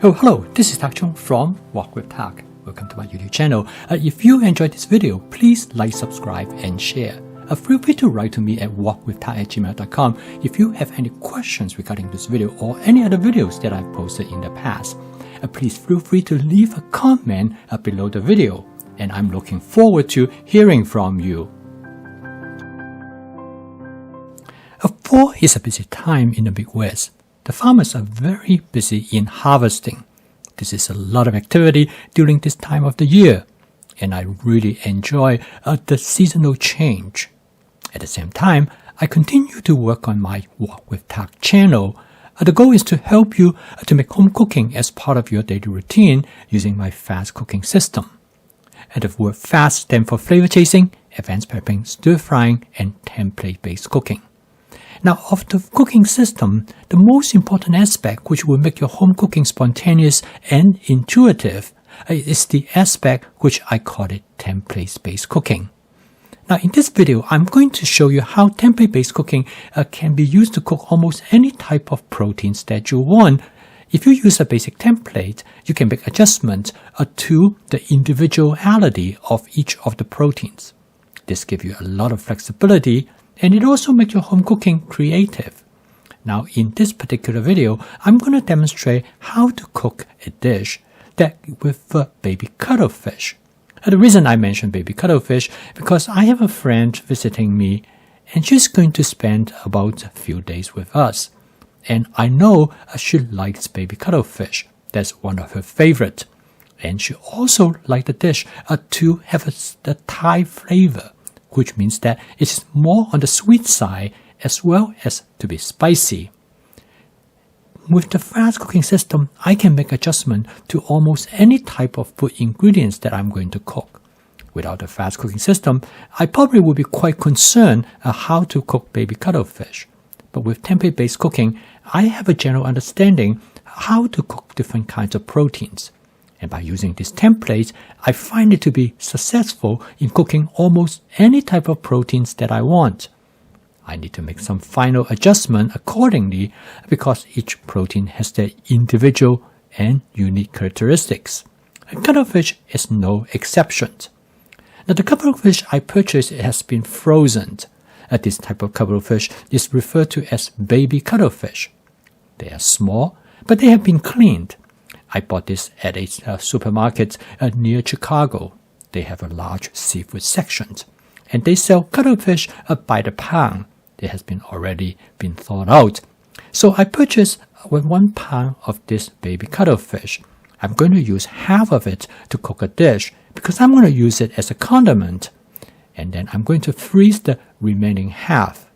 Oh, hello, this is Tak Chung from Walk with Tak. Welcome to my YouTube channel. If you enjoyed this video, please like, subscribe, and share. Feel free to write to me at walkwithtak@gmail.com if you have any questions regarding this video or any other videos that I've posted in the past. Please feel free to leave a comment below the video, and I'm looking forward to hearing from you. Fall is a busy time in the Midwest. The farmers are very busy in harvesting. This is a lot of activity during this time of the year, and I really enjoy the seasonal change. At the same time, I continue to work on my Walk with Tak channel. The goal is to help you to make home cooking as part of your daily routine using my fast cooking system. And the word fast stands for flavor chasing, advanced prepping, stir frying, and template-based cooking. Now, of the cooking system, the most important aspect which will make your home cooking spontaneous and intuitive is the aspect which I call it template-based cooking. Now, in this video, I'm going to show you how template-based cooking can be used to cook almost any type of proteins that you want. If you use a basic template, you can make adjustments to the individuality of each of the proteins. This gives you a lot of flexibility, and it also makes your home cooking creative. Now, in this particular video, I'm going to demonstrate how to cook a dish with baby cuttlefish. The reason I mention baby cuttlefish because I have a friend visiting me, and she's going to spend about a few days with us. And I know she likes baby cuttlefish. That's one of her favorite. And she also likes the dish to have the Thai flavor, which means that it's more on the sweet side as well as to be spicy. With the fast cooking system, I can make adjustment to almost any type of food ingredients that I'm going to cook. Without the fast cooking system, I probably would be quite concerned how to cook baby cuttlefish. But with template-based cooking, I have a general understanding how to cook different kinds of proteins. And by using this template, I find it to be successful in cooking almost any type of proteins that I want. I need to make some final adjustment accordingly because each protein has their individual and unique characteristics. And cuttlefish is no exception. Now, the cuttlefish I purchased has been frozen. This type of cuttlefish is referred to as baby cuttlefish. They are small, but they have been cleaned. I bought this at a supermarket near Chicago. They have a large seafood section, and they sell cuttlefish by the pound. It has already been thawed out. So I purchased 1 pound of this baby cuttlefish. I'm going to use half of it to cook a dish because I'm going to use it as a condiment. And then I'm going to freeze the remaining half.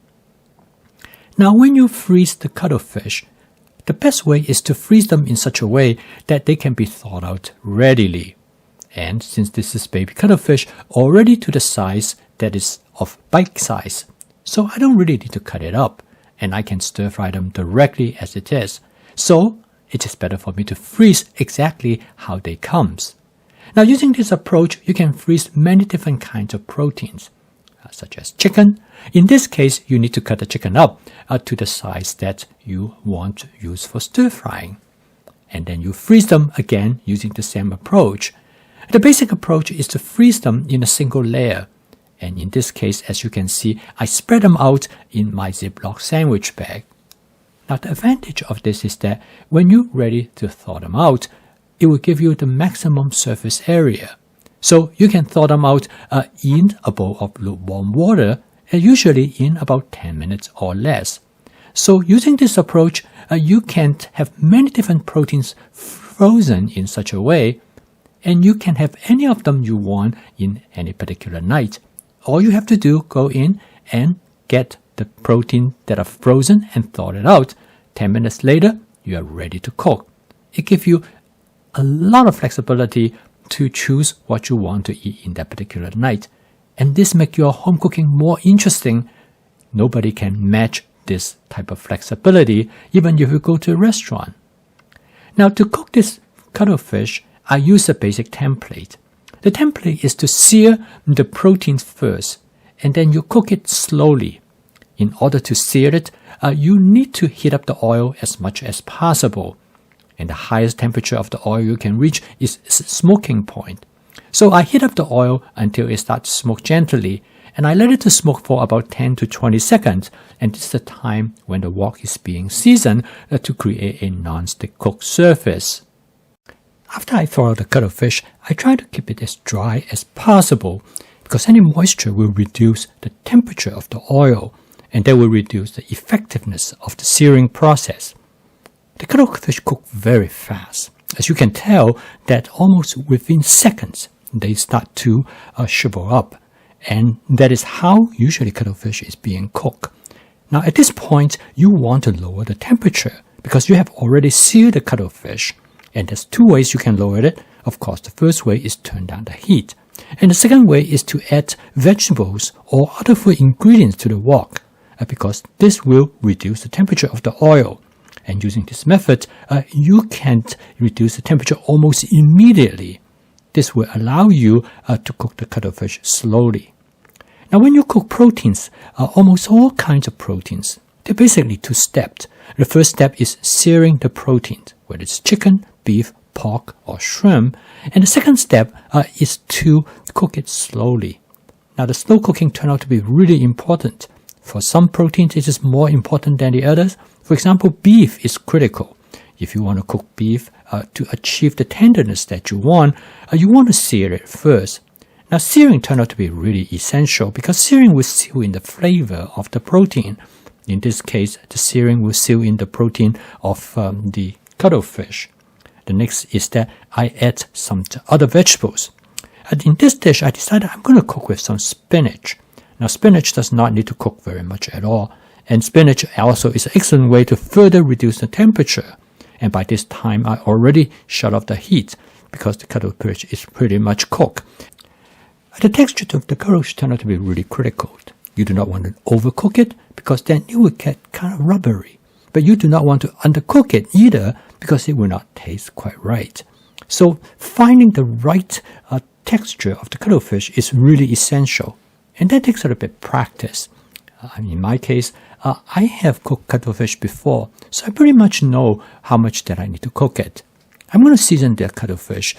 Now, when you freeze the cuttlefish, the best way is to freeze them in such a way that they can be thawed out readily. And since this is baby cuttlefish, already to the size that is of bite size, so I don't really need to cut it up, and I can stir fry them directly as it is. So it is better for me to freeze exactly how they comes. Now, using this approach, you can freeze many different kinds of proteins, such as chicken. In this case, you need to cut the chicken up to the size that you want to use for stir frying. And then you freeze them again using the same approach. The basic approach is to freeze them in a single layer. And in this case, as you can see, I spread them out in my Ziploc sandwich bag. Now, the advantage of this is that when you're ready to thaw them out, it will give you the maximum surface area. So you can thaw them out in a bowl of lukewarm water, and usually in about 10 minutes or less. So using this approach, you can have many different proteins frozen in such a way, and you can have any of them you want in any particular night. All you have to do, go in and get the protein that are frozen and thaw it out. 10 minutes later, you are ready to cook. It gives you a lot of flexibility to choose what you want to eat in that particular night. And this makes your home cooking more interesting. Nobody can match this type of flexibility, even if you go to a restaurant. Now, to cook this cuttlefish, I use a basic template. The template is to sear the proteins first, and then you cook it slowly. In order to sear it, you need to heat up the oil as much as possible. and the highest temperature of the oil you can reach is smoking point. So I heat up the oil until it starts to smoke gently, and I let it to smoke for about 10 to 20 seconds, and this is the time when the wok is being seasoned to create a non-stick cooked surface. After I thaw out the cuttlefish, I try to keep it as dry as possible, because any moisture will reduce the temperature of the oil, and that will reduce the effectiveness of the searing process. The cuttlefish cook very fast. As you can tell, that almost within seconds, they start to shrivel up, and that is how usually cuttlefish is being cooked. Now at this point, you want to lower the temperature, because you have already seared the cuttlefish, and there's two ways you can lower it. Of course, the first way is turn down the heat, and the second way is to add vegetables or other food ingredients to the wok, because this will reduce the temperature of the oil. And using this method, you can reduce the temperature almost immediately. This will allow you to cook the cuttlefish slowly. Now when you cook proteins, almost all kinds of proteins, they're basically two-stepped. The first step is searing the protein, whether it's chicken, beef, pork, or shrimp. And the second step is to cook it slowly. Now the slow cooking turned out to be really important. For some proteins, it is more important than the others. For example, beef is critical. If you want to cook beef to achieve the tenderness that you want to sear it first. Now, searing turned out to be really essential because searing will seal in the flavor of the protein. In this case, the searing will seal in the protein of the cuttlefish. The next is that I add some other vegetables. In this dish, I decided I'm going to cook with some spinach. Now, spinach does not need to cook very much at all, and spinach also is an excellent way to further reduce the temperature. And by this time, I already shut off the heat because the cuttlefish is pretty much cooked. The texture of the cuttlefish turned out to be really critical. You do not want to overcook it because then it will get kind of rubbery. But you do not want to undercook it either because it will not taste quite right. So finding the right texture of the cuttlefish is really essential. And that takes a little bit of practice. In my case, I have cooked cuttlefish before, so I pretty much know how much that I need to cook it. I'm going to season the cuttlefish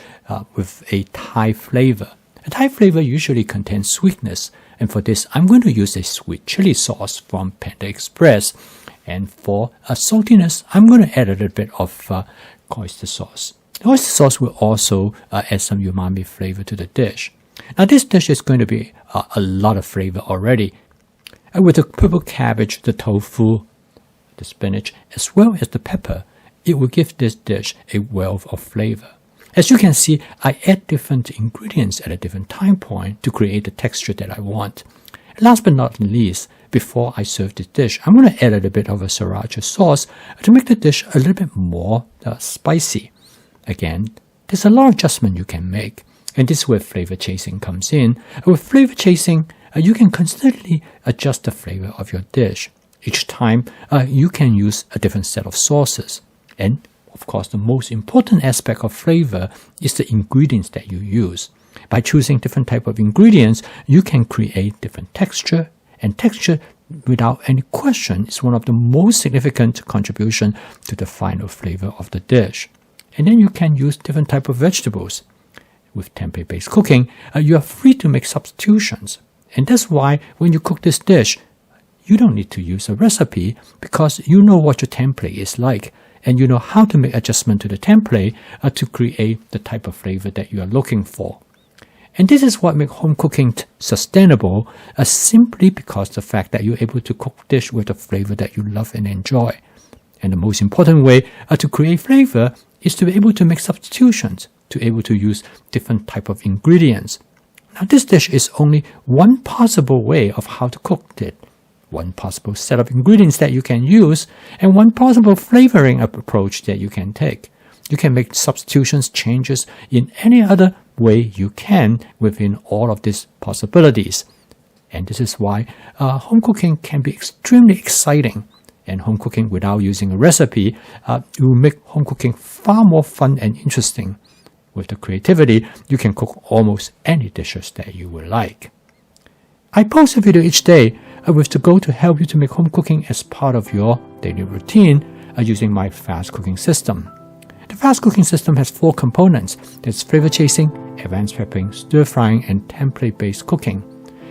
with a Thai flavor. A Thai flavor usually contains sweetness, and for this, I'm going to use a sweet chili sauce from Panda Express. And for saltiness, I'm going to add a little bit of oyster sauce. The oyster sauce will also add some umami flavor to the dish. Now this dish is going to be a lot of flavor already. With the purple cabbage, the tofu, the spinach, as well as the pepper, it will give this dish a wealth of flavor. As you can see, I add different ingredients at a different time point to create the texture that I want. Last but not least, before I serve this dish, I'm going to add a little bit of a sriracha sauce to make the dish a little bit more spicy. Again, there's a lot of adjustment you can make. And this is where flavor chasing comes in. With flavor chasing, you can constantly adjust the flavor of your dish. Each time, you can use a different set of sauces. And, of course, the most important aspect of flavor is the ingredients that you use. By choosing different type of ingredients, you can create different texture. And texture, without any question, is one of the most significant contribution to the final flavor of the dish. And then you can use different type of vegetables. With tempeh-based cooking, you are free to make substitutions. And that's why when you cook this dish, you don't need to use a recipe because you know what your template is like and you know how to make adjustment to the template to create the type of flavor that you are looking for. And this is what makes home cooking sustainable simply because the fact that you're able to cook dish with a flavor that you love and enjoy. And the most important way to create flavor is to be able to make substitutions, to be able to use different type of ingredients. Now this dish is only one possible way of how to cook it, one possible set of ingredients that you can use, and one possible flavoring approach that you can take. You can make substitutions, changes in any other way you can within all of these possibilities. And this is why home cooking can be extremely exciting. And home cooking without using a recipe will make home cooking far more fun and interesting. With the creativity, you can cook almost any dishes that you would like. I post a video each day with the goal to help you to make home cooking as part of your daily routine using my fast cooking system. The fast cooking system has 4 components. There's flavor chasing, advanced prepping, stir frying, and template-based cooking.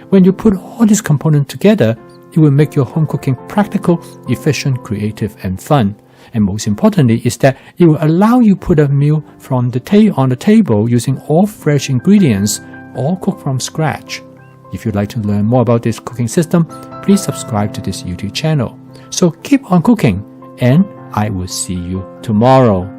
When you put all these components together, it will make your home cooking practical, efficient, creative, and fun. And most importantly is that it will allow you put a meal on the table using all fresh ingredients, all cooked from scratch. If you'd like to learn more about this cooking system, please subscribe to this YouTube channel. So keep on cooking, and I will see you tomorrow.